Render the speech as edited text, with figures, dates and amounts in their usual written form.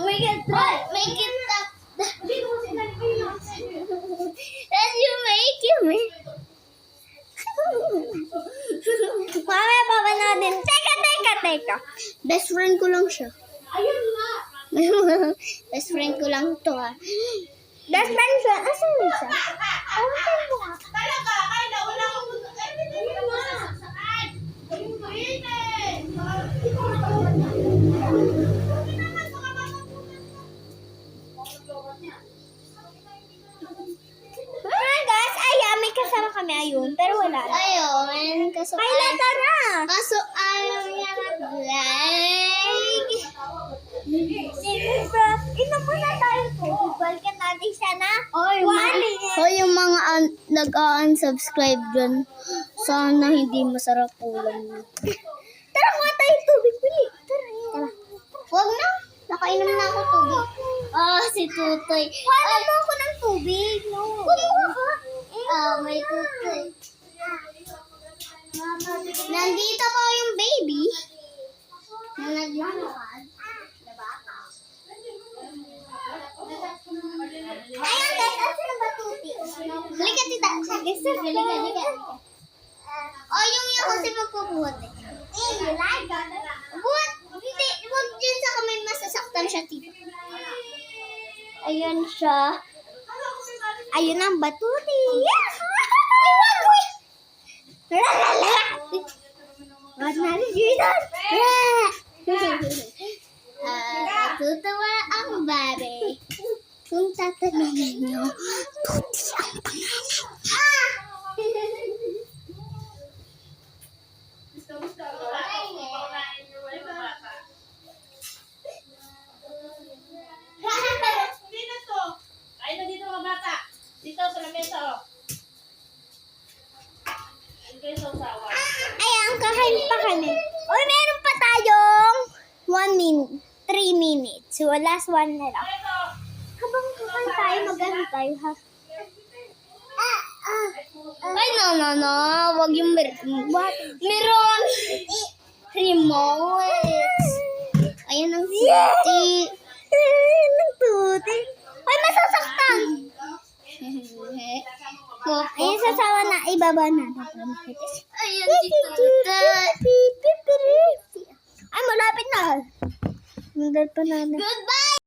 make it up. That's you make it, man. Mamaya baba natin. Teka. Best friend ko lang siya. Ayun nga. Best friend ko lang to, ha. Best friend siya? Asan mo siya? Talaga, kaya na wala akong gusto. Hindi mo masasaksakan. Ayun mo, Guys, may kasama kami ayun, pero wala. Ayun, kaso Kaya tara! Kaso ayaw niya mag-vlog. Ina muna tayo po. Balikan natin siya na. Yung mga nag-unsubscribe dyan, sana hindi masarap ulam. Tara, kuha tayo tubig. Bili. Tara. Huwag na. Nakainom na ako tubig. Si Tutoy. Kuha na ako ng tubig. No. Kumuha ka. May Tutoy. Nandito pa yung baby na naglalakad. Ayun, guys, asa na ba tuti? Halika, tita. Halika. Yung kasi magpubuhat eh. You like that? Buhat? Hindi, huwag dyan sa kamay masasaktan siya, tita. Ayun siya. Ayun ang batuti. Wag na rin dito. Tutuwa ang babe. Kung tatanungin nyo, Tuti ang pangalan. Hindi na to. Kain na dito mga bata. Dito sa lamesa, oh. Ito yung sausawa. Ayan, kakain pa kami. Uy, meron pa tayong 1 minute, 3 minutes. So, last one na lang. Ito. Habang kakain tayo, mag-ano tayo, ha? Ay, no. Wag yung what? Meron. Remote. Ayan ang tuti. Ayan ang tuti. Ay, masasaktan. Ayan, sasawa na. Ibaba na. Ayan si tuti. Ay, malapit na. Malapit pa na. Goodbye!